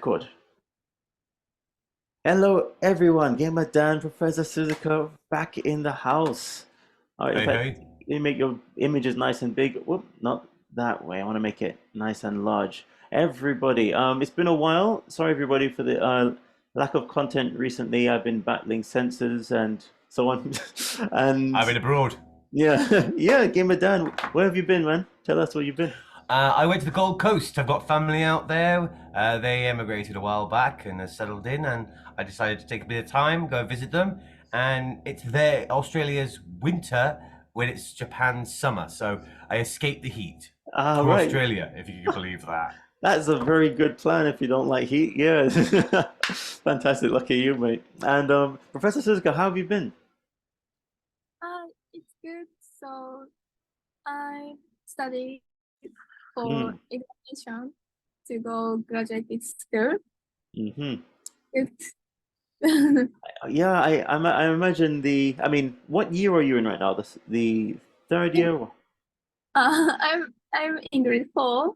Good. Hello, everyone. Gamer Dan, Professor Suzuka, back in the house. All right, in Hey, fact, hey. you make your images nice and big. Whoop, not that way. I want to make it nice and large. Everybody, it's been a while. Sorry, everybody, for the lack of content recently. I've been battling censors and so on. I've And been abroad. yeah, yeah, Gamer Dan, where have you been, man? Tell us where you've been. I went to the Gold Coast. I've got family out there. They emigrated a while back and have settled in, and I decided to take a bit of time, go visit them. And it's Australia's winter when it's Japan's summer. So I escaped the heat Ah, to right. Australia, if you can believe that. That's a very good plan if you don't like heat. Yeah. Fantastic. Lucky you, mate. And Professor Suzuka, how have you been? It's good. So I study for Mm. examination to go graduate school. Hmm. Good. Yeah, I imagine I mean, what year are you in right now? The third year? I'm in grade 4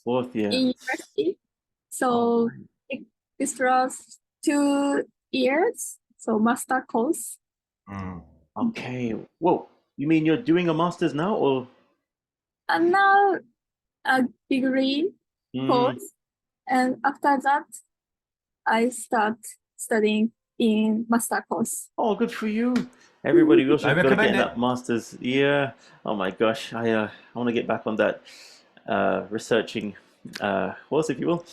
Fourth year? in university. Oh, So right. it, this was 2 years. So master course. Mm. Okay. Whoa. You mean you're doing a master's now, or? And now a degree Mm. course. And after that, I start studying in master course. Oh, good for you. Everybody, we I also got to get recommend in it. that master's. Yeah. Oh my gosh. I want to get back on that researching course, if you will.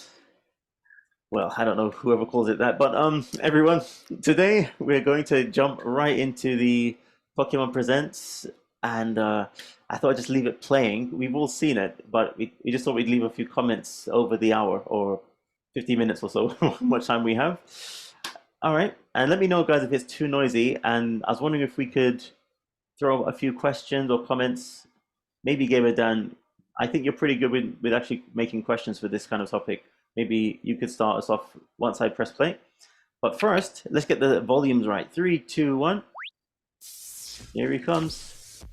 Well, I don't know whoever calls it that, but everyone, today we're going to jump right into the Pokemon Presents, and I thought I'd just leave it playing. We've all seen it, but we just thought we'd leave a few comments over the hour or 50 minutes or so, how much time we have. All right, and let me know, guys, if it's too noisy. And I was wondering if we could throw a few questions or comments. Maybe Gabe or Dan, I think you're pretty good with actually making questions for this kind of topic. Maybe you could start us off once I press play. But first, let's get the volumes right. Three, two, one. Here he comes.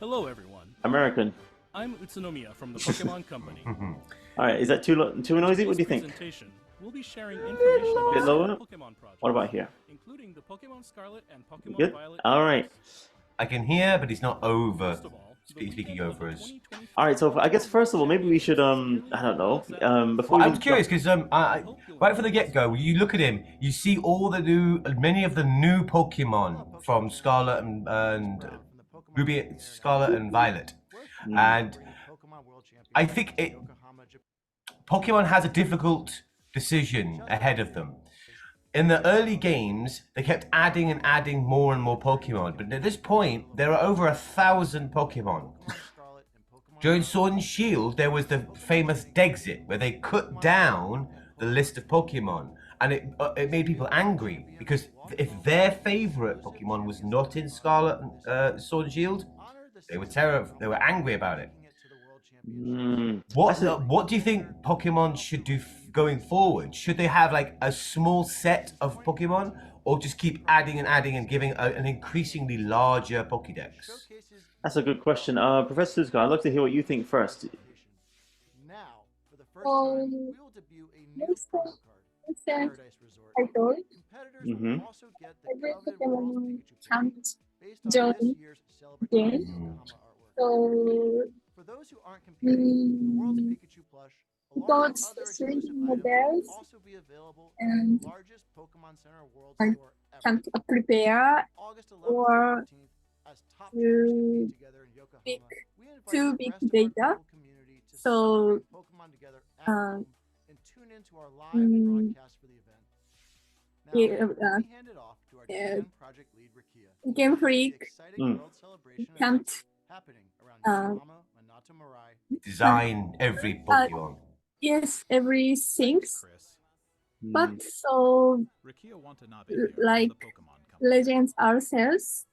Hello, everyone. American. I'm Utsunomiya from the Pokemon Company. All right, is that too In noisy? What today's do you think? presentation, we'll be sharing information A about bit several lower? Pokemon projects, What about here? including the Pokemon Scarlet and Pokemon Good? Violet All right. games. I can hear, but he's not over First of all, the speaking weekend of the over us. 2024 All right, so I guess Pokemon first of World all, maybe we should, Championships is nearly I don't know, almost at an before Well, we I even was curious jump. because We hope you'll right from the enjoy this get-go, you look at him, you see all the many of the new Pokemon from Scarlet and Ruby, Scarlet and Violet, Mm. and I think Pokemon has a difficult decision ahead of them. In the early games, they kept adding and adding more and more Pokemon, but at this point, there are over 1,000 Pokemon. During Sword and Shield, there was the famous Dexit, where they cut down the list of Pokemon, and it made people angry because if their favorite Pokemon was not in Scarlet and Sword and Shield, they were they were angry about it. Mm. What That's a, what do you think Pokemon should do going forward? Should they have like a small set of Pokemon, or just keep adding and adding and giving an increasingly larger Pokédex? that's a good question. Professor Suzuka, I'd love to hear what you think first. So most of the I thought Mm-hmm. every Pokemon can't join game. Mm. So mm, got three models and I can't prepare or to big too big data. So uh, mm, yeah, Game Freak Mm. can't uh, can't Design every uh, Pokemon. yes everything, Chris. Mm. but so Rikia Watanabe here from like the Pokemon Company. legends ourselves.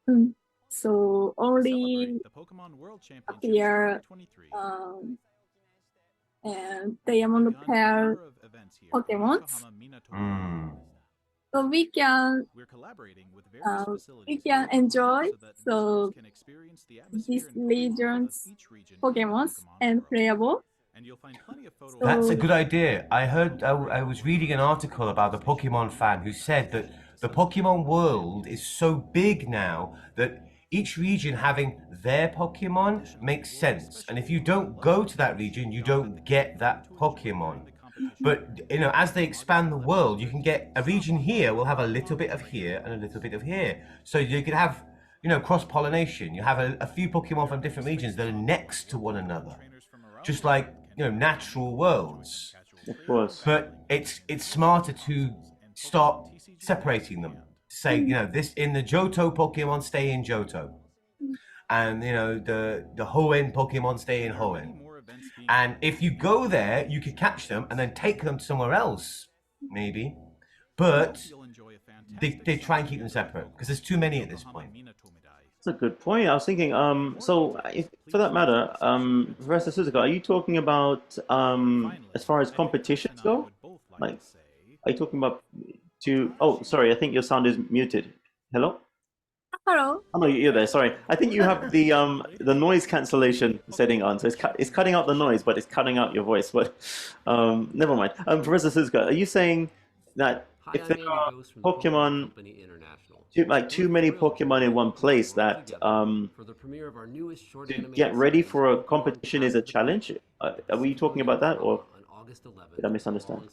Mm, So To only celebrate the Pokemon World Championships appear 2023, and we've Diamond begun a Pair number of events here in Pokemons. Yokohama Minato. Mm. So we can We're collaborating with various facilities can enjoy so that so visitors can experience the these atmosphere and flavor of regions each region in the Pokemon Pokemon and world. playable. And you'll find plenty of photo That's a So good idea. I was reading an article about the Pokemon fan who said that the Pokemon world is so big now that each region having their Pokemon makes sense. And if you don't go to that region, you don't get that Pokemon. But as they expand the world, you can get a region here will have a little bit of here and a little bit of here. So you could have, cross-pollination. You have a few Pokemon from different regions that are next to one another, just like natural worlds. Of course. But it's smarter to start separating them. Say, this in the Johto Pokemon stay in Johto, and the Hoenn Pokemon stay in Hoenn. And if you go there, you could catch them and then take them somewhere else, maybe. But they try and keep them separate because there's too many at this point. That's a good point. I was thinking, so if, for that matter, Professor Suzuka, are you talking about as far as competitions go? Like, are you talking about oh, sorry, I think your sound is muted. Hello? hello. Oh no, you're there. Sorry, I think you have the noise cancellation setting on, so it's cutting out the noise, but it's cutting out your voice. But never mind. Professor Suzuka, are you saying that if there are Pokemon, too many Pokemon in one place, that to get ready for a competition is a challenge? Are we talking about that, or did I misunderstand?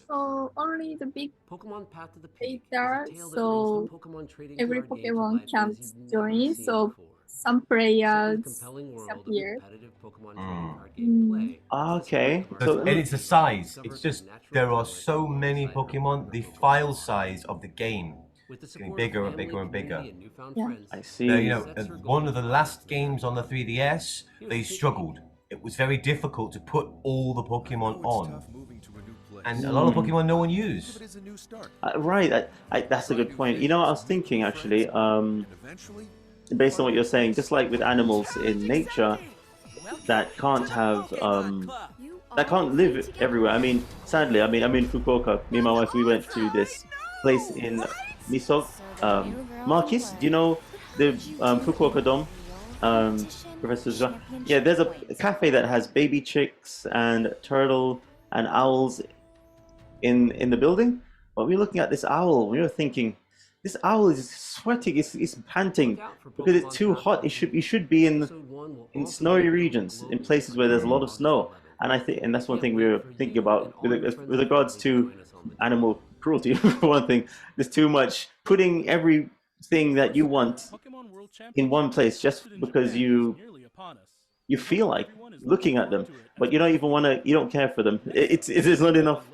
So only the big data, so every Pokemon can't join. So some players disappear. Okay. And it's the size. It's just there are so many Pokemon. The file size of the game is getting bigger and bigger and bigger. Yeah. I see. One of the last games on the 3DS, they struggled. It was very difficult to put all the Pokemon on. And a lot of Pokemon no one used. Right, that's a good point. I was thinking actually, based on what you're saying, just like with animals in nature that can't live everywhere. I mean, sadly, I'm in Fukuoka. Me and my wife, we went to this place in Miso, Marquis. Do you know the Fukuoka Dome? Professor Zha? Yeah, there's a cafe that has baby chicks and turtle and owls in the building. But we were looking at this owl. We were thinking, this owl is sweating. It's panting because it's too hot. You should be in snowy regions, in places where there's a lot of snow. And and that's one thing we were thinking about with regards to animal cruelty. For one thing, there's too much putting everything that you want in one place just because you feel like looking at them, but you don't even you don't care for them. It is not enough.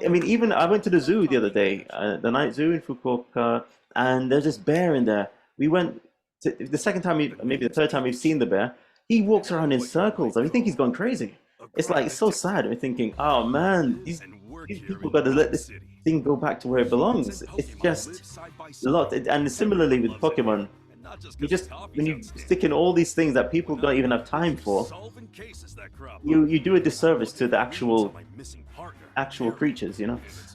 I mean, even I went to the zoo the other day, the night zoo in Fukuoka, and there's this bear in there. We went the second time, maybe the third time we've seen the bear. He walks around in circles. I think he's gone crazy. It's like it's so sad. We're thinking, oh man, these people got to let this thing go back to where it belongs. It's just a lot. And similarly with Pokemon, when you stick in all these things that people don't even have time for, you do a disservice to the actual creatures,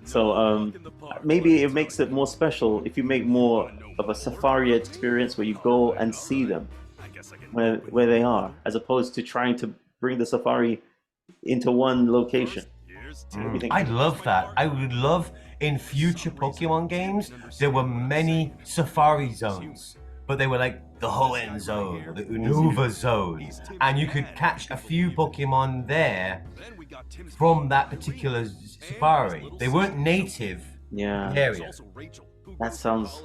So maybe it makes it more special if you make more of a safari experience where you go and see them where they are, as opposed to trying to bring the safari into one location. I'd love that. I would love in future Pokemon games there were many safari zones, but they were like the Hoenn zone or the Unova zone, and you could catch a few Pokemon there from that particular safari. They weren't native areas. That sounds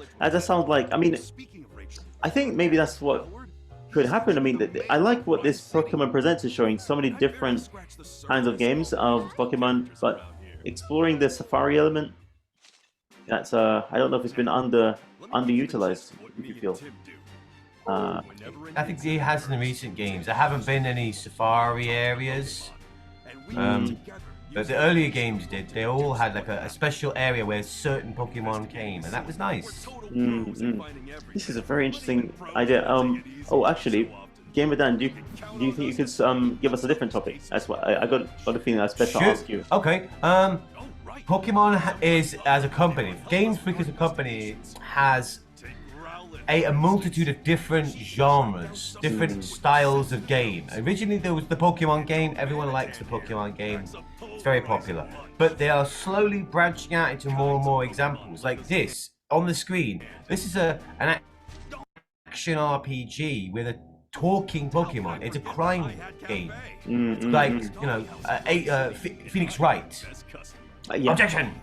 like, I mean, I think maybe that's what could happen. I mean, I like what this Pokemon Presents is showing, so many different kinds of games of Pokemon, but exploring the safari element, that's I don't know if it's been underutilized, if you feel. I think it has in the recent games. There haven't been any safari areas. But the earlier games did. They all had like a special area where certain Pokemon came, and that was nice. This is a very interesting idea. Oh, actually, Gamer Dan, do you think you could give us a different topic? That's what I got a feeling that's better to ask you. Okay. Pokemon is, as a company, Game Freak as a company has a multitude of different genres, different styles of game. Originally, there was the Pokemon game. Everyone likes the Pokemon game. It's very popular. But they are slowly branching out into more and more examples. Like this on the screen. This is an action RPG with a talking Pokemon. It's a crime game. It's like, you know, Phoenix Wright. Yeah. Objection!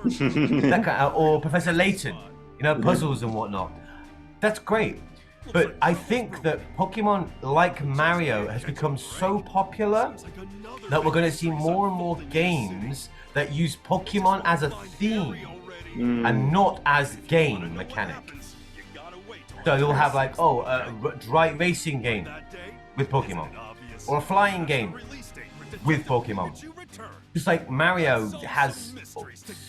That kind or Professor Layton, you know, puzzles and whatnot. That's great. But I think that Pokemon, like Mario, has become so popular that we're going to see more and more games that use Pokemon as a theme and not as game mechanic. So you'll have like, a racing game with Pokemon, or a flying game with Pokemon. Just like Mario has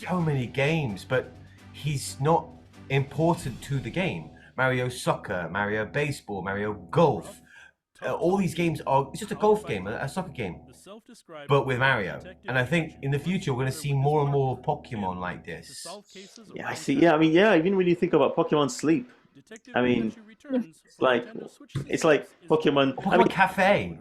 so many games, but he's not important to the game. Mario Soccer, Mario Baseball, Mario Golf. All these games are, it's just a golf game, a soccer game, but with Mario. And I think in the future, we're going to see more and more Pokemon like this. Yeah, I see. Yeah, I mean, yeah, even when you think about Pokemon Sleep, I mean, it's like Pokemon. Pokemon I mean, Cafe.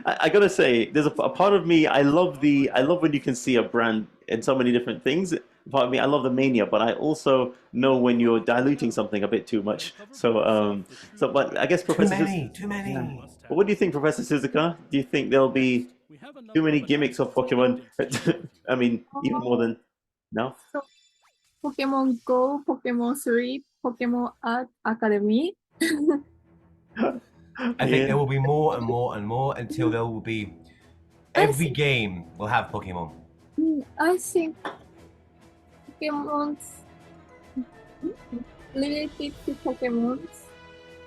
I gotta say, there's a part of me. I love when you can see a brand in so many different things. Part of me, I love the mania, but I also know when you're diluting something a bit too much. But I guess Professor. Too many. Yeah. But what do you think, Professor Suzuka? Do you think there'll be too many gimmicks of Pokemon? I mean, even more than now. So, Pokemon Go, Pokemon Sleep, Pokemon Art Academy. I think there will be more and more and more until there will be every game will have Pokemon. I think Pokemon's related to Pokemons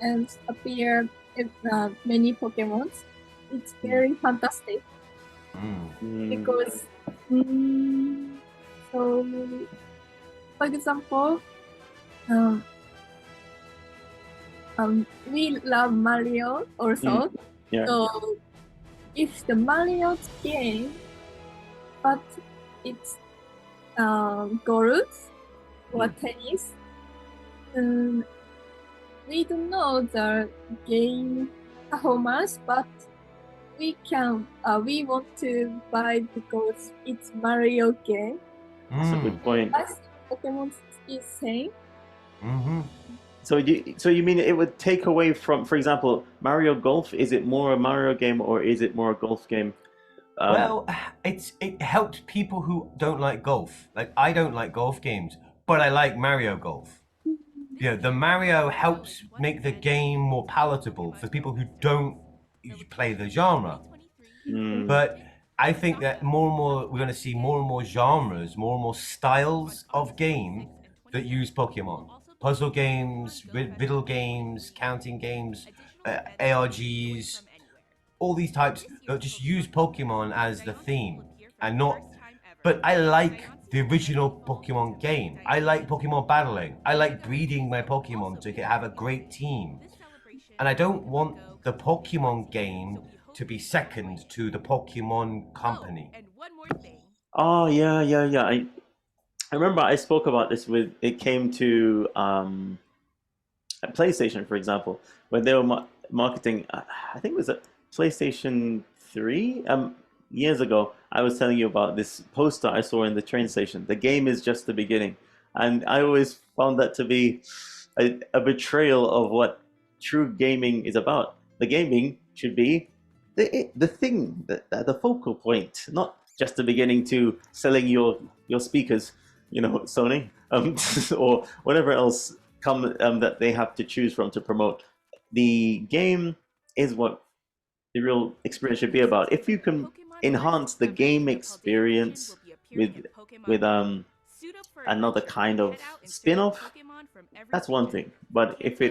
and appear many Pokemons. It's very fantastic because so for example we love Mario also. Yeah. So if the Mario's game, but it's golf or tennis, we don't know the game performance, but we want to buy because it's Mario game. That's a good point. I think Pokemon is same. So you mean it would take away from, for example, Mario Golf? Is it more a Mario game or is it more a golf game? Well, it helps people who don't like golf. Like, I don't like golf games, but I like Mario Golf. You know, the Mario helps make the game more palatable for people who don't play the genre. But I think that more and more we're going to see more and more genres, more and more styles of game that use Pokemon. Puzzle games, riddle games, counting games, ARGs, all these types that just use Pokemon as the theme and not. But I like the original Pokemon game. I like Pokemon battling. I like breeding my Pokemon to have a great team. And I don't want the Pokemon game to be second to the Pokemon company. And one more thing. Oh yeah. I remember I spoke about this when it came to PlayStation, for example, when they were marketing. I think it was a PlayStation 3 years ago. I was telling you about this poster I saw in the train station. The game is just the beginning, and I always found that to be a betrayal of what true gaming is about. The gaming should be the thing, the focal point, not just the beginning to selling your speakers, you know, Sony, or whatever else that they have to choose from to promote. The game is what the real experience should be about. If you can enhance the game experience with another kind of spin-off, that's one thing. But if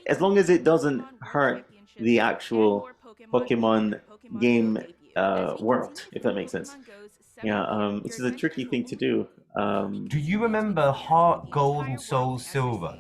as long as it doesn't hurt the actual Pokemon game world, if that makes sense. Yeah, this is a tricky thing to do. Do you remember Heart Gold and Soul Silver?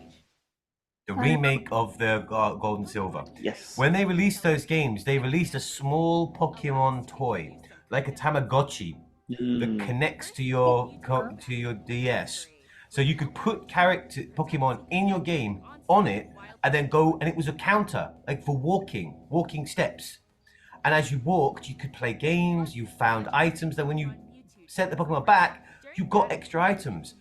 The remake of the Gold and Silver. Yes. When they released those games, they released a small Pokemon toy like a Tamagotchi that connects to your DS. So you could put Pokemon in your game on it, and then go, and it was a counter, like for walking steps. And as you walked, you could play games. You found items. Then when you sent the Pokemon back, you got extra items.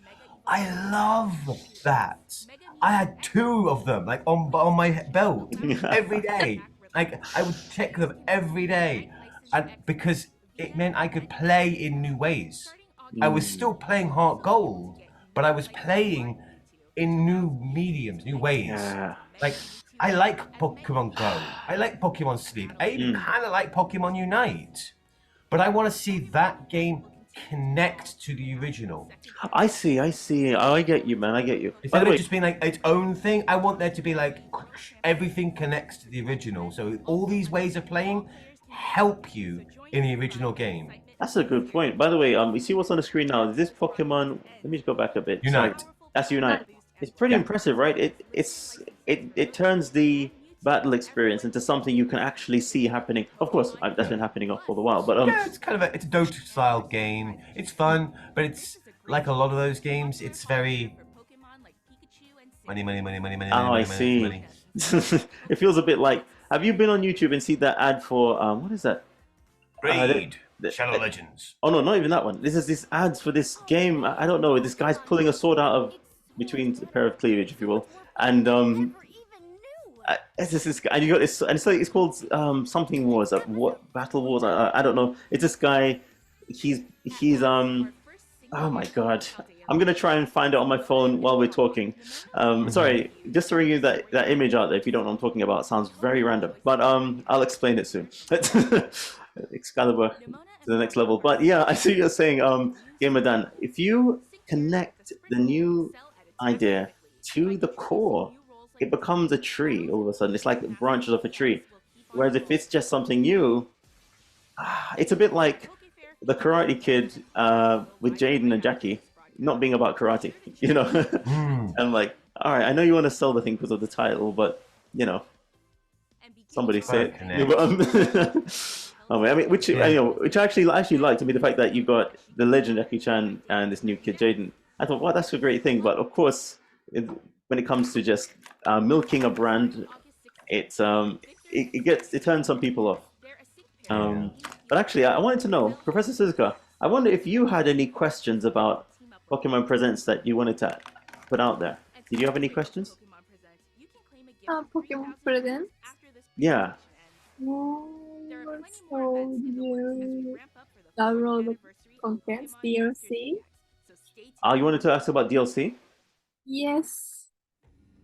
I love that. I had 2 of them, like on my belt every day. Like I would check them every day, and because it meant I could play in new ways. I was still playing Heart Gold, but I was playing in new mediums, new ways. Yeah. Like I like Pokemon Go. I like Pokemon Sleep. I even kind of like Pokemon Unite. But I want to see that game connect to the original. I see. Oh, I get you, man. I get you. By Instead the of it way, just being like its own thing, I want there to be like everything connects to the original. So all these ways of playing help you in the original game. that's a good point. By the way, you see what's on the screen now? Is this Pokemon? Let me just go back a bit. Unite. Sorry. That's Unite. It's pretty impressive, right? It turns the battle experience into something you can actually see happening. Of course, that's been happening for a while, but Yeah, it's kind of it's a Dota style game. It's fun, but it's like a lot of those games. It's very money. Oh, I see. It feels a bit like. Have you been on YouTube and seen that ad for what is that? Raid, Shadow Legends. Oh no, not even that one. This is this ads for this game. I don't know. This guy's pulling a sword out of between a pair of cleavage, if you will, and it's just this guy, and you got this, and it's called something wars, what battle wars? I don't know. It's this guy. He's oh my god. I'm gonna try and find it on my phone while we're talking. Sorry, just throwing you that image out there. If you don't know what I'm talking about, it sounds very random, but I'll explain it soon. Excalibur to the next level. But yeah, I see what you're saying, Gamer Dan. If you connect the new idea to the core, it becomes a tree all of a sudden. It's like branches of a tree. Whereas if it's just something new, it's a bit like the Karate Kid with Jaden and Jackie not being about karate, you know. And like, all right, I know you want to sell the thing because of the title, but you know, somebody say it. Yeah, but, I mean, which I actually liked. I mean, the fact that you got the legend Jackie Chan and this new kid Jaden. I thought, well, that's a great thing. But of course, when it comes to just milking a brand, it turns some people off. But actually, I wanted to know, Professor Suzuka, I wonder if you had any questions about Pokemon Presents that you wanted to put out there. Did you have any questions? Pokemon Presents? Yeah. So you download the contents, DLC? You wanted to ask about DLC? Yes.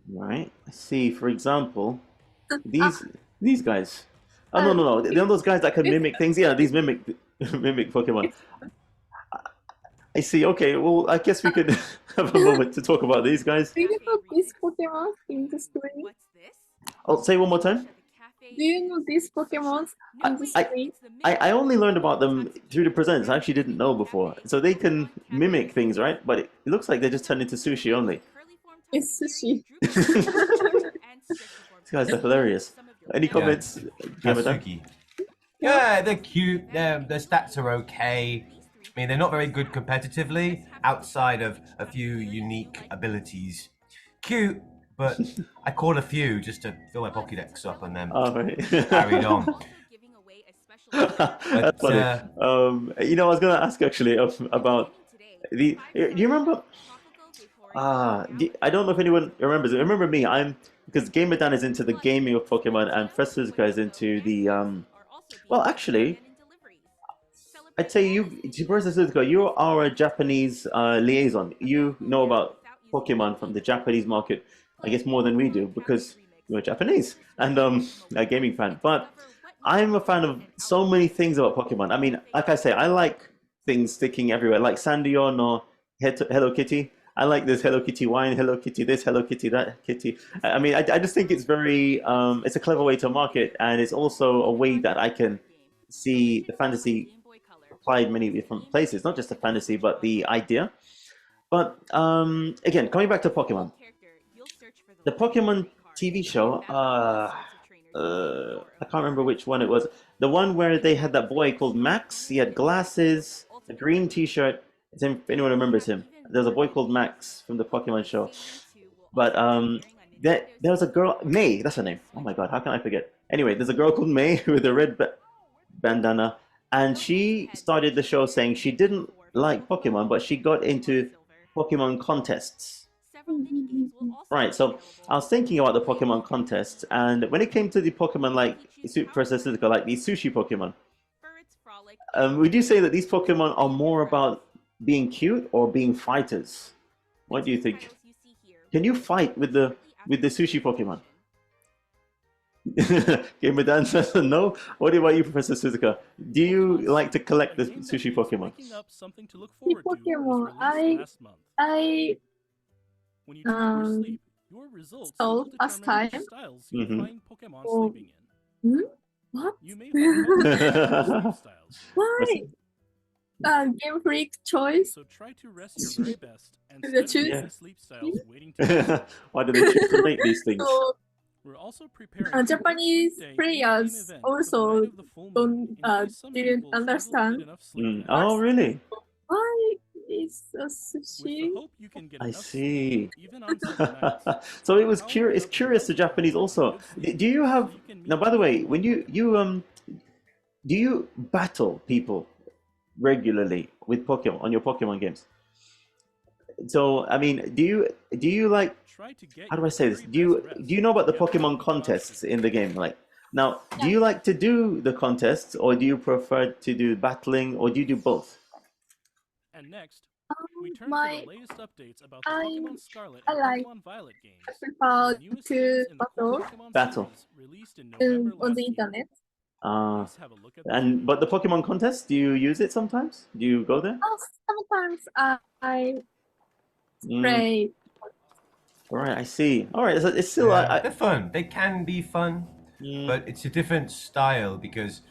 Right. I see. For example, these guys. Oh no! They're those guys that can mimic things. Yeah, these mimic Pokemon. I see. Okay. Well, I guess we could have a moment to talk about these guys. Do you know these Pokemon in the screen? Oh, say one more time. Do you know these Pokemon in the screen? I only learned about them through the presents. I actually didn't know before. So they can mimic things, right? But it looks like they just turn into sushi only. It's sushi. These guys are hilarious. Any comments? Katsuki. Yeah, they're cute. Their stats are okay. I mean, they're not very good competitively outside of a few unique abilities. Cute, but I caught a few just to fill my Pokédex up and then carried on. That's funny. You know, I was going to ask actually about the. Do you remember? I don't know if anyone remembers it. Remember me? Because Gamer Dan is into the gaming of Pokemon, and Professor Suzuka is into the. Well, actually, I'd say Professor Suzuka, you are a Japanese liaison. You know about Pokemon from the Japanese market, I guess more than we do, because you're Japanese and a gaming fan. But I'm a fan of so many things about Pokemon. I mean, like I say, I like things sticking everywhere, like Sandion or Hello Kitty. I like this Hello Kitty wine, Hello Kitty this, Hello Kitty that kitty. I mean, I just think it's very, it's a clever way to market, and it's also a way that I can see the fantasy applied many different places, not just the fantasy, but the idea. But again, coming back to Pokemon, the Pokemon TV show, I can't remember which one it was. The one where they had that boy called Max. He had glasses, a green T-shirt. If anyone remembers him, there was a boy called Max from the Pokemon show. But there was a girl, May. That's her name. Oh my God, how can I forget? Anyway, there's a girl called May with a red bandana, and she started the show saying she didn't like Pokemon, but she got into Pokemon contests. Right, so I was thinking about the Pokemon contests, and when it came to the Pokemon like Professor Suzuka, like these sushi Pokemon, would you say that these Pokemon are more about being cute or being fighters? What do you think? Can you fight with the sushi Pokemon? Game of dance says no. What about you, Professor Suzuka? Do you like to collect the sushi Pokemon? Something to look The forward to was Pokemon, released last month. I When you track your sleep, your results so will last determine time. which styles you'll Mhm. find Pokemon Oh. sleeping in. What? You may find multiple sleep styles, Why? Game Freak choice. so try to rest your very best and The study choose- the sleep styles waiting to be discovered. Why do they choose to make these things? So We're also preparing Japanese for a 2-day players in-game event also for the night of the full moon, don't in case some didn't people struggle to understand. get enough sleep Mm. that night. Oh, really? Why is a With sushi? the hope you can get I enough see. sleep even on sunny nights. So it was Powering it's up curious to your body Japanese with also. good sleep Do you have so you can now? meet By the way, your when Pokemon. do you battle people regularly with Pokemon on your Pokemon games? So I mean, do you like? Try to get How do your I say this? very Do best rest. you know about the Get Pokemon Pokemon contests sleep. in the game? Like now, do you like to do the contests, or do you prefer to do battling, or do you do both? And next, we turn to My the latest updates about the I Pokemon Scarlet I and like Pokemon Violet games. prefer The newest to games in the core battle Pokemon Battle. series released in November on last the year. internet. Please have a look at this video. But the Pokemon contests, do you use it sometimes? Do you go there? Sometimes I Mm, play. all right, I see. All right, so it's still Yeah, they're fun. They can be fun, Mm. but it's a different style because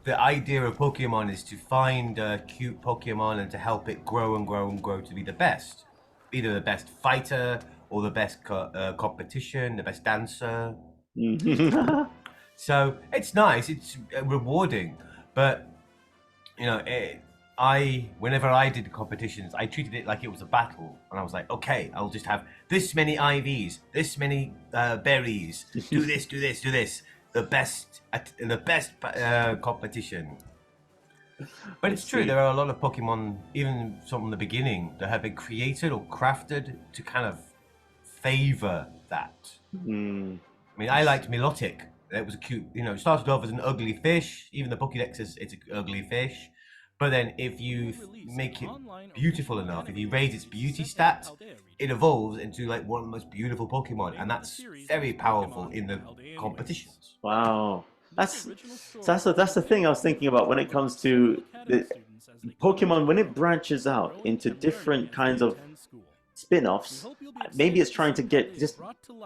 the idea of Pokemon is to find a cute Pokemon and to help it grow and grow and grow to be the best, either the best fighter or the best competition, the best dancer. Mhm. So it's nice, it's rewarding, but you know, whenever I did competitions, I treated it like it was a battle, and I was like, okay, I'll just have this many IVs, this many berries, do this, do this, do this, the best competition. But it's true, see. there are a lot of Pokemon, even from the beginning, that have been created or crafted to kind of favor that. Mm. I mean, I liked Milotic. It was a cute, it started off as an ugly fish. Even the Pokédex says it's an ugly fish. But then if you make it beautiful enough, if you raise its beauty stat, it evolves into like one of the most beautiful Pokemon. And that's very powerful in the competitions. Wow, that's the thing I was thinking about when it comes to the Pokemon. When it branches out into different kinds of spin-offs, maybe it's trying to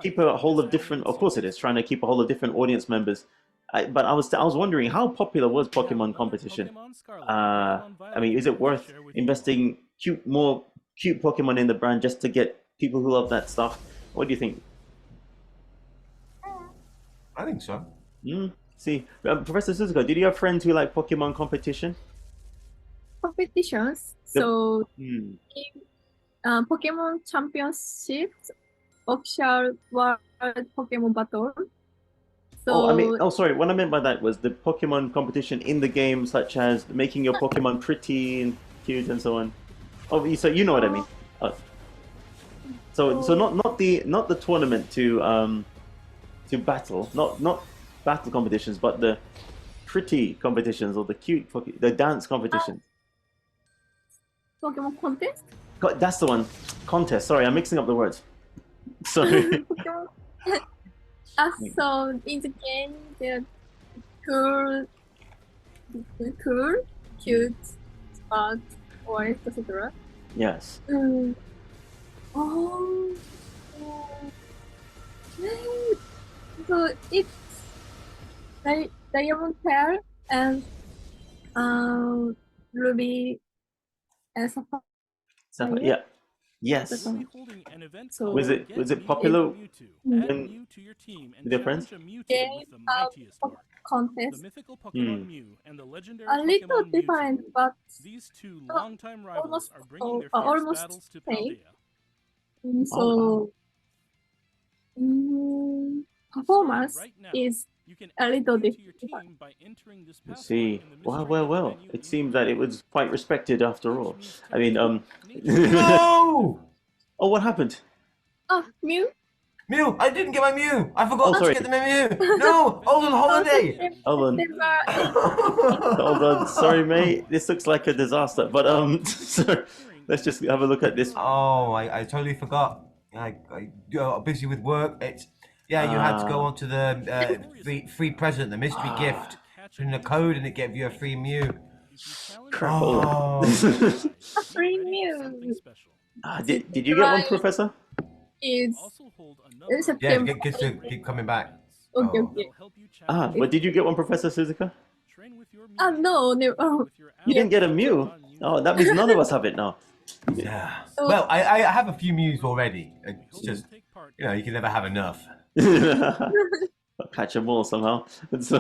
keep a hold of different. Of course, it is trying to keep a hold of different audience members. But I was wondering, how popular was Pokemon competition? I mean, is it worth investing more cute Pokemon in the brand just to get people who love that stuff? What do you think? I think so. See, Professor Suzuka, did you have friends who like Pokemon competition? Competitions. So Hmm. Pokemon Championships, official World Pokemon Battle. So sorry. What I meant by that was the Pokemon competition in the game, such as making your Pokemon pretty and cute and so on. Oh, so you know what I mean. So not the tournament to battle, not battle competitions, but the pretty competitions or the cute the dance competitions. Pokemon contest. That's the one. Contest. Sorry, I'm mixing up the words. Sorry. Pokemon. So in the game, they're cool, cute, smart, or etc. Yes. Oh. So it's Diamond Pearl and Ruby and Sapphire. Yeah. Yes. We'll be holding an event So- called Was it Get Mew popular with Mewtwo. Add when- Mew to your team and with your friends? challenge a Mewtwo Game with the of mightiest mark. The contest. mythical Pokemon Hmm. Mew and the legendary A little Pokemon different, Mewtwo. but These two Uh, longtime rivals almost- are bringing their oh, fierce almost battles to same. Paldea. so performance Right now, is you can a add little Mew to your different. team by entering this I password see. in the Well, mystery well, gift well. menu It in seems your that it was quite respected after all. Mew's I mean, territory. No! Oh, what happened? Oh, Mew? Mew! I didn't get my Mew! I forgot Oh, to sorry. get the Mew! No! I was on holiday! Hold on. Hold on. Sorry, mate. This looks like a disaster. But so let's just have a look at this. Oh, I totally forgot. I busy with work. It's you had to go Ah. onto the free present, the mystery gift, put in a code, and it gave you a free Mew. Crap. Hold on. A free Mew. Did you get one, Professor? Is It's a Yeah, game- get to keep coming back. okay, Oh. okay. But did you get one, Professor Suzuka? No. You didn't get a Mew? Oh, that means none of us have it now. Yeah. Oh. Well, I have a few Mews already. It's just you can never have enough. I'll catch them all somehow. So,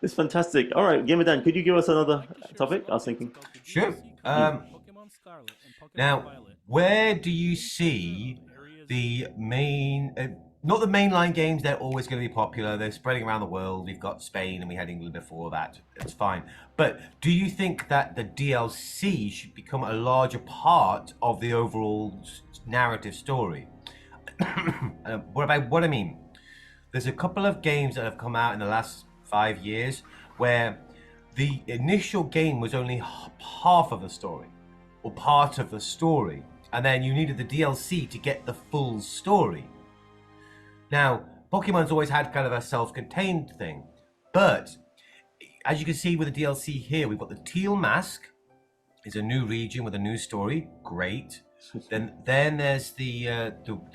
it's fantastic. All right, Gamer Dan, could you give us another topic? I was thinking. Sure. Now, where do you see the main? Not the mainline games. They're always going to be popular. They're spreading around the world. We've got Spain and we had England before that. It's fine. But do you think that the DLC should become a larger part of the overall narrative story? What I mean, there's a couple of games that have come out in the last 5 years where the initial game was only half of the story or part of the story, and then you needed the DLC to get the full story. Now, Pokemon's always had kind of a self-contained thing, but as you can see with the DLC here, we've got the Teal Mask is a new region with a new story. Great. Then there's the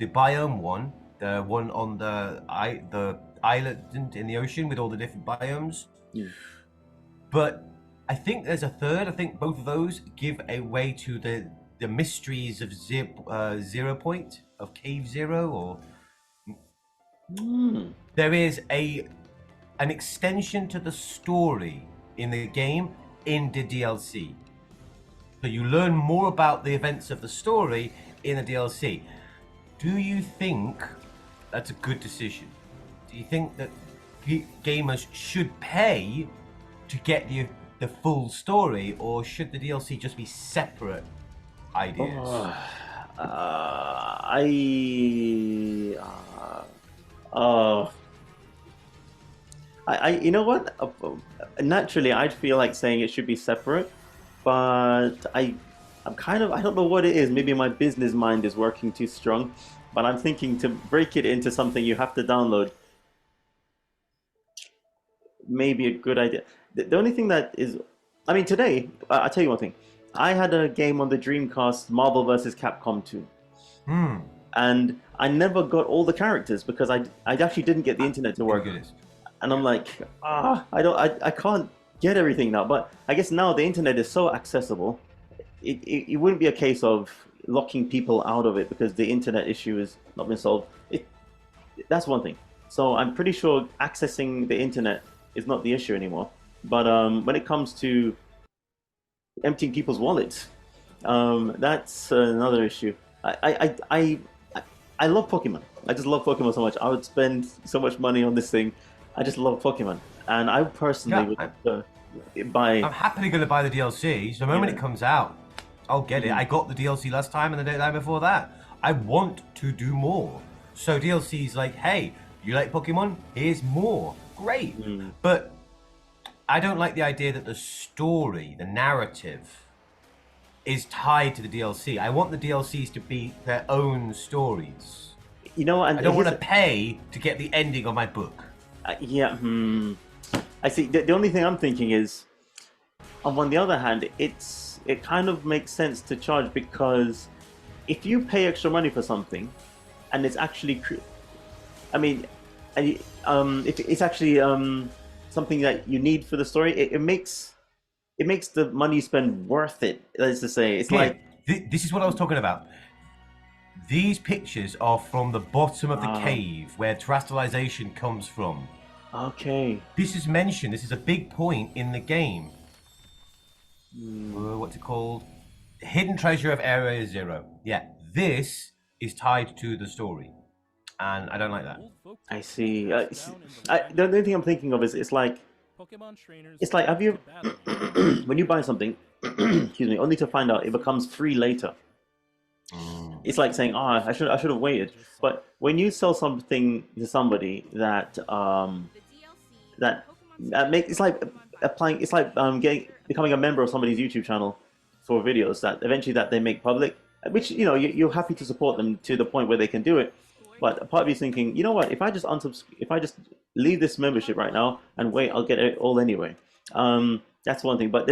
biome one, the one on the island in the ocean with all the different biomes. Yeah. But I think there's a third. I think both of those give a way to the mysteries of Zero Point, of Cave Zero, or there is an extension to the story in the game in the DLC. So you learn more about the events of the story in the DLC. Do you think that's a good decision? Do you think that gamers should pay to get the full story, or should the DLC just be separate ideas? You know what? Naturally, I'd feel like saying it should be separate, but I don't know what it is. Maybe my business mind is working too strong, but I'm thinking to break it into something you have to download. Maybe a good idea. The only thing that is, I mean, today, I'll tell you one thing. I had a game on the Dreamcast, Marvel vs. Capcom 2. And I never got all the characters because I actually didn't get the internet to work. And I'm like, I can't get everything now. But I guess now the internet is so accessible, it wouldn't be a case of locking people out of it because the internet issue has not been solved. That's one thing. So I'm pretty sure accessing the internet is not the issue anymore. But when it comes to emptying people's wallets, that's another issue. I love Pokemon. I just love Pokemon so much. I would spend so much money on this thing. I just love Pokemon, and I personally would buy. I'm happily going to buy the DLC. So the moment it comes out, I'll get it. I got the DLC last time and the day before that. I want to do more. So DLC's like, hey, you like Pokemon? Here's more. Great. But I don't like the idea that the story, the narrative, is tied to the DLC. I want the DLCs to be their own stories. You know, and I don't want to pay to get the ending of my book. I see. The only thing I'm thinking is, on the other hand, it kind of makes sense to charge because if you pay extra money for something, and it's actually, if it's actually something that you need for the story, it makes the money you spend worth it. Let's just say it's like this is what I was talking about. These pictures are from the bottom of the cave where terrestrialization comes from. Okay. This is mentioned. This is a big point in the game. What's it called? Hidden Treasure of Area Zero. Yeah, this is tied to the story, and I don't like that. I see. The only thing I'm thinking of is it's like have you when you buy something, excuse me, only to find out it becomes free later. It's like saying, "Oh, I should have waited." But when you sell something to somebody that it's like applying, it's like becoming a member of somebody's YouTube channel for videos that eventually that they make public, which you're happy to support them to the point where they can do it. But a part of you thinking, you know what? If I just if I just leave this membership right now and wait, I'll get it all anyway. That's one thing. But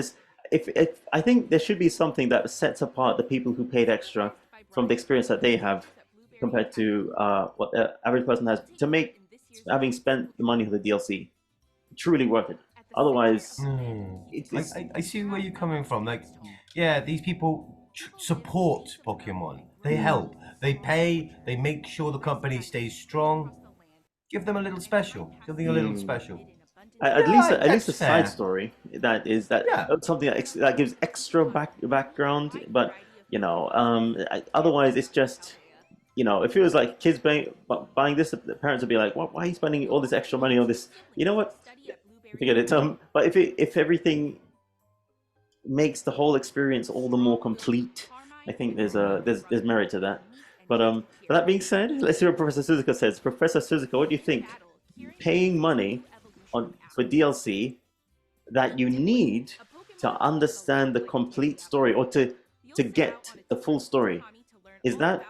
if I think there should be something that sets apart the people who paid extra from the experience that they have compared to what the average person has to make having spent the money for the DLC truly worth it. Otherwise, I see where you're coming from. Like, yeah, these people support Pokemon. They help. They pay. They make sure the company stays strong. Give them a little special. Something a little special. At least a side story that is something that gives extra background. But otherwise it's just if it was like kids buying this, the parents would be like, why are you spending all this extra money on this? You know what? Forget it. But if everything makes the whole experience all the more complete, I think there's merit to that. But that being said, let's see what Professor Suzuka says. Professor Suzuka, what do you think? Paying money for DLC that you need to understand the complete story or to get the full story, is that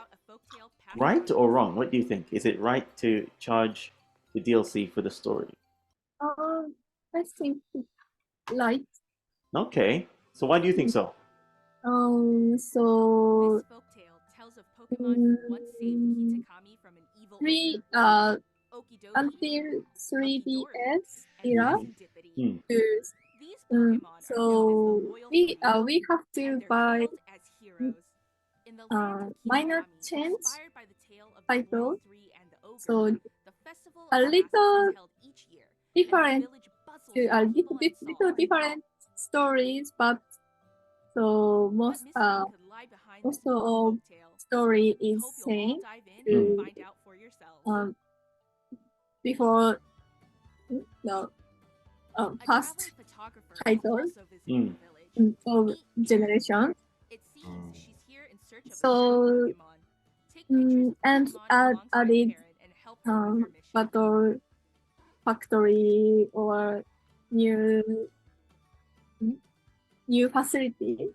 right or wrong? What do you think? Is it right to charge the DLC for the story? I think right. Okay. So why do you think so? So until 3DS era, so we have to buy minor change title. So a little different, little different stories, but so most of story is same to before the past titles of generation. So and added battle factory or new facility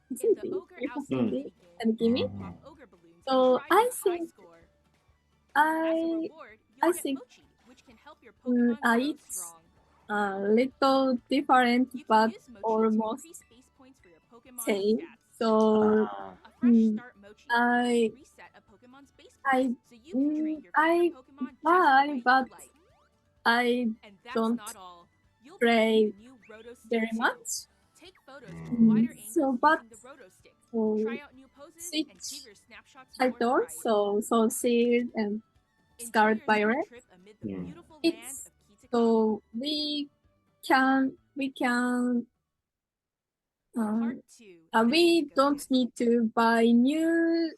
and gimmick. So I think it's a little different but almost same. So I buy, but I don't play very much. So, but Switch title, so Shield and Scarlet Violet. It's so we don't need to buy new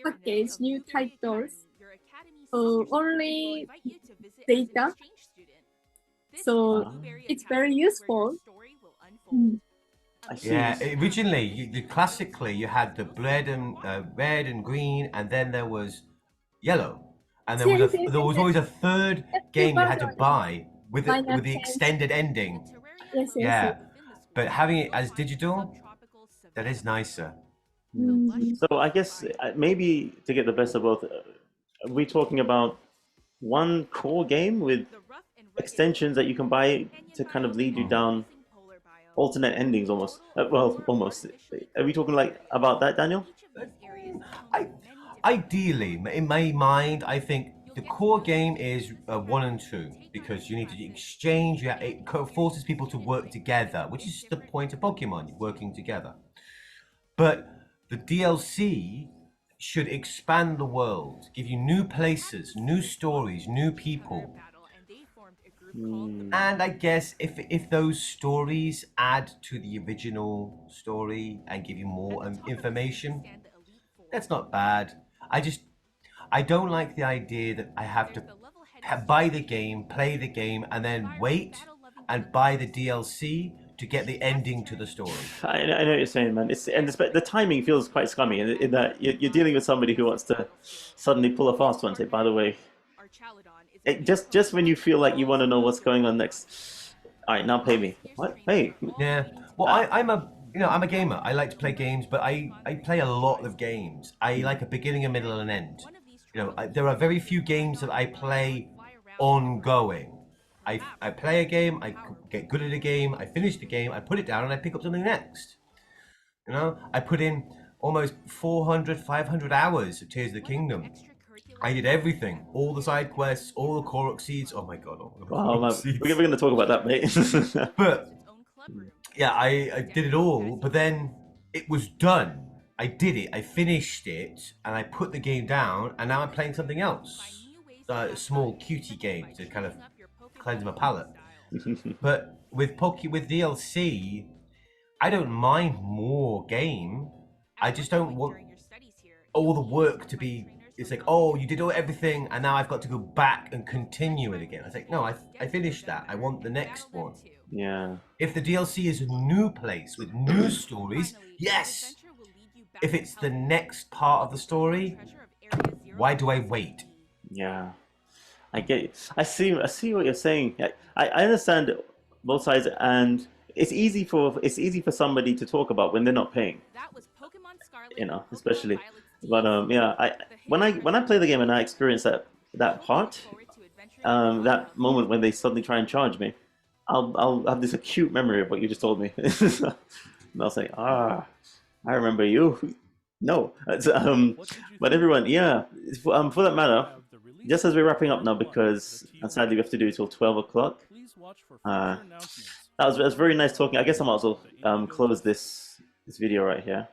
package, new titles. So only data. So it's very useful. Yeah, originally, classically, you had the red and green, and then there was yellow, and there was always a third game you had to buy with the extended ending. Yes. But having it as digital, that is nicer. So I guess maybe to get the best of both, are we talking about one core game with extensions that you can buy to kind of lead you down alternate endings almost? Well, almost. Are we talking about that, Daniel? Ideally, in my mind, I think the core game is 1 and 2 because you need to exchange. It forces people to work together, which is the point of Pokemon, working together. But the DLC should expand the world, give you new places, new stories, new people. And I guess if those stories add to the original story and give you more information, that's not bad. I don't like the idea that I have to buy the game, play the game, and then wait and buy the DLC to get the ending to the story. I know what you're saying, man. The timing feels quite scummy in that you're dealing with somebody who wants to suddenly pull a fast one. Say, by the way, just when you feel like you want to know what's going on next. All right, now pay me. What? Hey. Yeah. Well, I'm a gamer. I like to play games, but I play a lot of games. I like a beginning, a middle, and an end. There are very few games that I play ongoing. I play a game, I get good at a game, I finish the game, I put it down, and I pick up something next. I put in almost 400, 500 hours of Tears of the Kingdom. I did everything, all the side quests, all the Korok seeds. Oh my god! Wow, man. We're going to talk about that, mate. But yeah, I did it all. But then it was done. I did it. I finished it, and I put the game down. And now I'm playing something else, a small cutie game to kind of cleanse my palate. But with DLC, I don't mind more game. I just don't want all the work to be. It's like, oh, you did everything, and now I've got to go back and continue it again. I was like, no, I finished that. I want the next one. Yeah. If the DLC is a new place with new stories, yes. If it's the next part of the story, why do I wait? Yeah. I get it. I see what you're saying. I understand both sides, and it's easy for somebody to talk about when they're not paying. Especially. But yeah, when I play the game and I experience that part, that moment when they suddenly try and charge me, I'll have this acute memory of what you just told me, and I'll say, I remember you. No, but everyone, yeah, for that matter, just as we're wrapping up now, because sadly we have to do it till 12 o'clock. That was very nice talking. I guess I might as well close this video right here.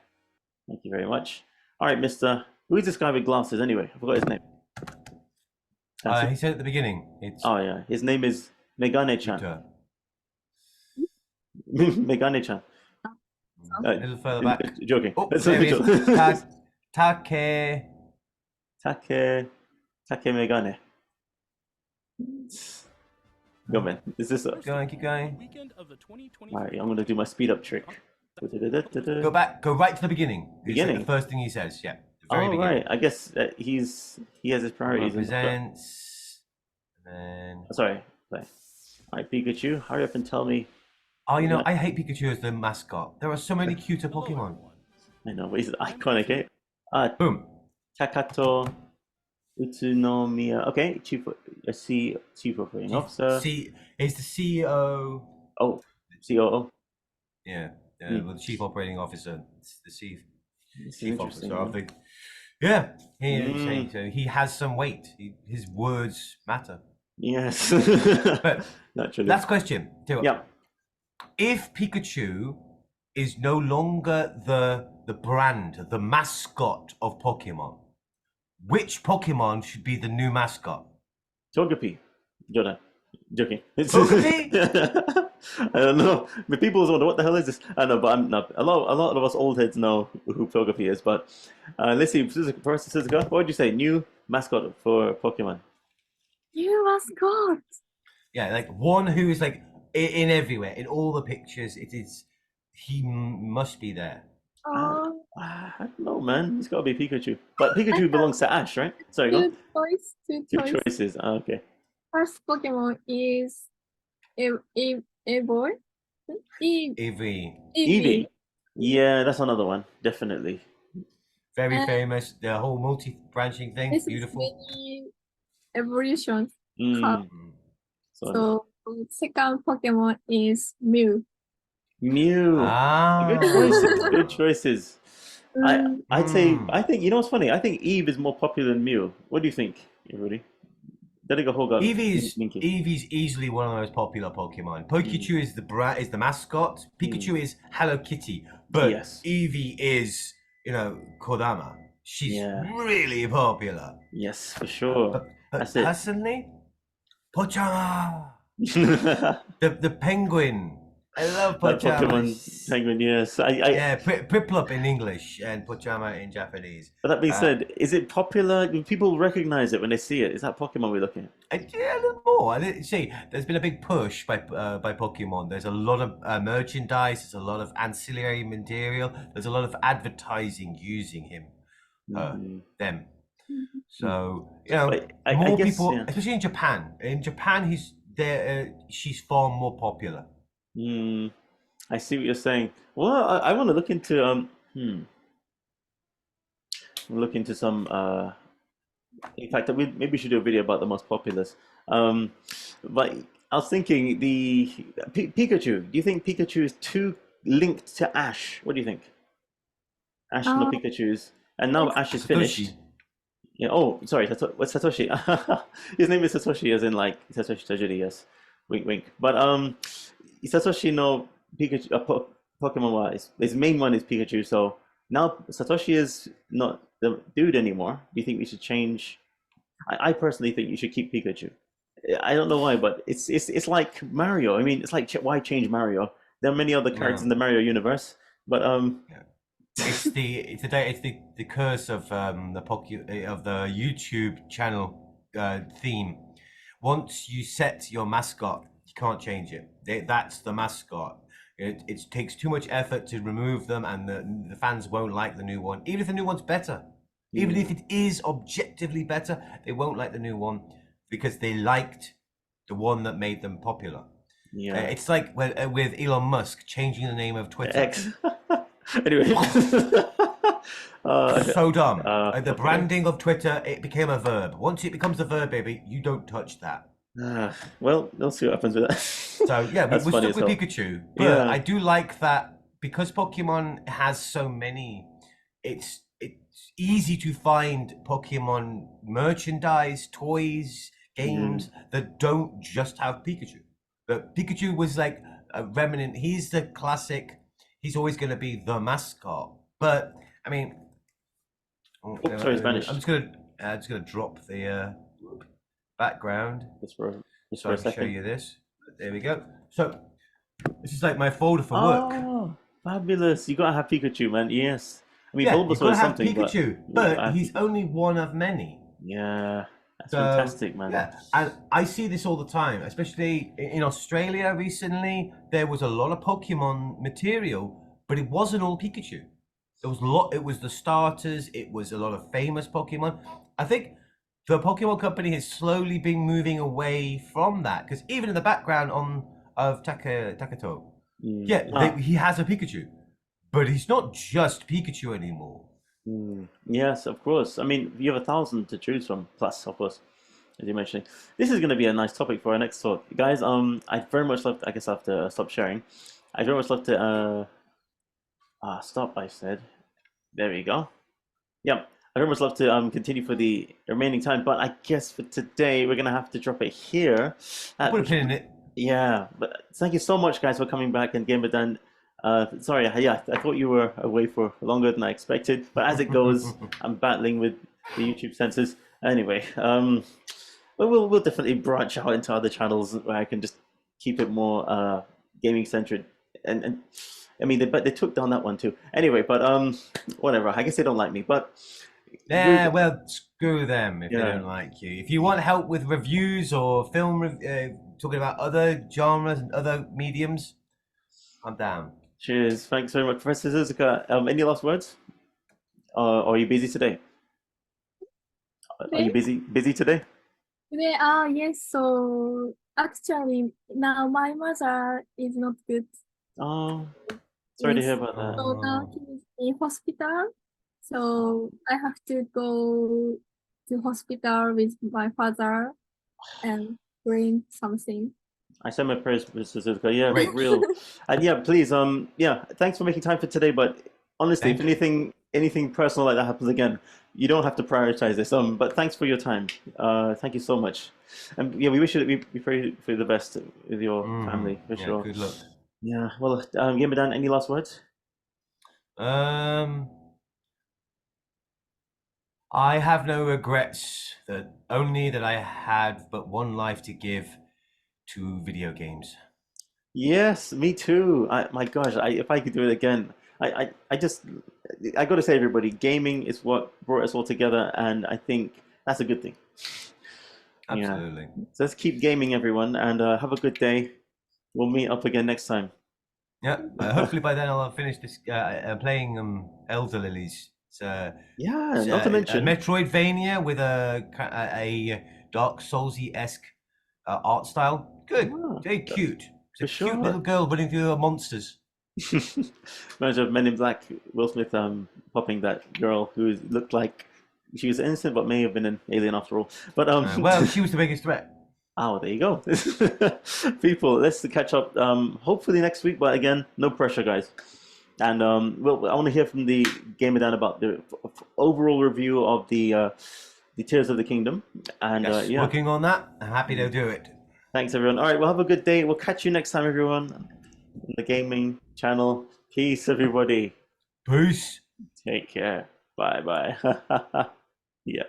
Thank you very much. All right, Mr. Who is this guy with glasses anyway? I forgot his name. He said at the beginning. Oh yeah, his name is Megane-chan. Megane-chan. A little further back. Joking. Oh, there he is. Take Megane. Go, man. Is this Keep going. All right, I'm gonna do my speed up trick. Go back. Go right to the beginning. Beginning. The first thing he says. Yeah. The very beginning. Right. I guess he has his priorities. Represents. And then. Sorry. All right, Pikachu, hurry up and tell me. Oh, I hate Pikachu as the mascot. There are so many cuter Pokemon. I know, but he's iconic, eh? Boom. Takato Utsunomiya. Okay, Chief Operating Officer. He's the CEO. Oh, COO. Yeah, well, the Chief Operating Officer. The Chief Officer of the. Yeah, so he has some weight. His words matter. Yes. But naturally. Last question. Yeah. If Pikachu is no longer the brand, the mascot of Pokemon, which Pokemon should be the new mascot? Togepi. Jordan. Joking. Togepi? I don't know. But people wonder what the hell is this. I know, but I'm not. A lot of us old heads know who Togepi is. But let's see, Professor Suzuka, what would you say? New mascot for Pokemon? New mascot. Yeah, like one who is like in everywhere, in all the pictures. He must be there. I don't know, man. It's got to be Pikachu. But Pikachu belongs to Ash, right? Sorry, go. Two Two choices. Okay. First Pokemon is Eevee. Eevee. Yeah, that's another one. Definitely. Very famous. The whole multi-branching thing. This Beautiful. Many evolutions. Mm. So second Pokemon is Mew. Good choices. Good choices. I think you know what's funny? I think Eve is more popular than Mew. What do you think, everybody? Eevee's easily one of the most popular Pokemon. Pikachu is the mascot. Pikachu is Hello Kitty, but yes. Eevee is Kodama. she's Yeah. really popular. Yes, for sure. But That's it. personally, Pochama, That the penguin. I love Pochama. Pokemon penguin, yes. Yeah, Piplup in English and Pochama in Japanese. But that being Uh, said, is it popular? Do people recognize it when they see it? Is that Pokemon we're looking at? Yeah, a little more. See, there's been a big push by Pokemon. There's a lot of merchandise. There's a lot of ancillary material. There's a lot of advertising using him, them. So But I more guess, people, yeah. especially in Japan. In Japan, he's there. She's far more popular. I see what you're saying. Well, I want to look into look into some. In fact, maybe we should do a video about the most populous. But I was thinking Pikachu. Do you think Pikachu is too linked to Ash? What do you think? Ash and the Pikachu's, and now Ash is finished. Satoshi. Yeah. Oh, sorry. What's Satoshi? His name is Satoshi, as in like Satoshi Tajiri. Yes. Wink, wink. But Satoshi no Pikachu. Pokemon wise, his main one is Pikachu. So now Satoshi is not the dude anymore. Do you think we should change? I personally think you should keep Pikachu. I don't know why, but it's like Mario. I mean, it's like why change Mario? There are many other characters in the Mario universe, but It's the curse of the YouTube channel theme. Once you set your mascot, you can't change it. That's the mascot. It takes too much effort to remove them, and the fans won't like the new one. Even if the new one's better, even if it is objectively better, they won't like the new one because they liked the one that made them popular. Yeah, it's like with Elon Musk changing the name of Twitter. X. Anyway, so dumb. The okay. branding of Twitter, it became a verb. Once it becomes a verb, baby, you don't touch that. Well, we'll see what happens with that. So yeah, we're stuck with Pikachu, but Yeah. I do like that because Pokemon has so many. It's easy to find Pokemon merchandise, toys, games that don't just have Pikachu. But Pikachu was like a remnant. He's the classic. He's always going to be the mascot. But I mean, sorry, Spanish. I'm just gonna drop the background Just for so a I can second. show you this. There we go. So this is like my folder for work. Oh, fabulous! You gotta have Pikachu, man. Yes. I mean, Yeah, Bulbasaur you've got to is have something, Pikachu, but he's only one of many. Yeah, that's So, fantastic, man. Yeah, and I see this all the time, especially in Australia recently. There was a lot of Pokemon material, but it wasn't all Pikachu. There was a lot. It was the starters. It was a lot of famous Pokemon. I think the Pokemon Company has slowly been moving away from that because even in the background of Takato, he has a Pikachu, but he's not just Pikachu anymore. Yes, of course. I mean, you have 1,000 to choose from, plus, of course, as you mentioned. This is going to be a nice topic for our next talk, guys. I'd very much love to, I guess I have to stop sharing. I'd very much love to stop. I said, there we go. Yeah, I very much love to continue for the remaining time, but I guess for today we're gonna have to drop it here. Put a pin in it. Yeah, but thank you so much, guys, for coming back and Game It Done. Sorry, yeah, I thought you were away for longer than I expected, but as it goes, I'm battling with the YouTube censors. Anyway, but we'll definitely branch out into other channels where I can just keep it more gaming centered. And I mean, they took down that one too. Anyway, but whatever. I guess they don't like me, but yeah, well, screw them if they don't like you. If you want help with reviews or film talking about other genres and other mediums, I'm down. Cheers. Thanks very much, Professor Suzuka. Any last words? Or are you busy today? Are you busy today? Today, yes. So actually, now my mother is not good. Oh, sorry to hear about that. So now he's in hospital. So I have to go to hospital with my father and bring something. I send my prayers, Mr. Suzuka. Yeah, real. And yeah, please, yeah, thanks for making time for today. But honestly, if anything personal like that happens again, you don't have to prioritize this. But thanks for your time. Thank you so much. And yeah, we wish you we pray for the best with your family for sure. Good luck. Yeah. Well, Game Dan, any last words? I have no regrets. Only that I had but one life to give to video games. Yes, me too. My gosh, if I could do it again, I just, I got to say, everybody, gaming is what brought us all together, and I think that's a good thing. Yeah. Absolutely. So let's keep gaming, everyone, and have a good day. We'll meet up again next time. Yeah. Hopefully by then I'll have finished this playing Elder Lilies. Yeah, It's not to a mention, Metroidvania with a Dark Soulsy-esque art style. Good, ah, very cute. It's a for cute little sure. girl running through the monsters. Imagine Men in Black, Will Smith popping that girl who looked like she was innocent but may have been an alien after all. But Well, she was the biggest threat. oh, there you go. People, let's catch up hopefully next week, but again, no pressure, guys. And I want to hear from the Gamer Dan about the overall review of the Tears of the Kingdom. And Yes, yeah, working on that. I'm happy to do it. thanks everyone. All right, well, have a good day. We'll catch you next time, everyone, on the gaming channel. Peace, everybody. Peace. Take care. Bye bye. Yeah.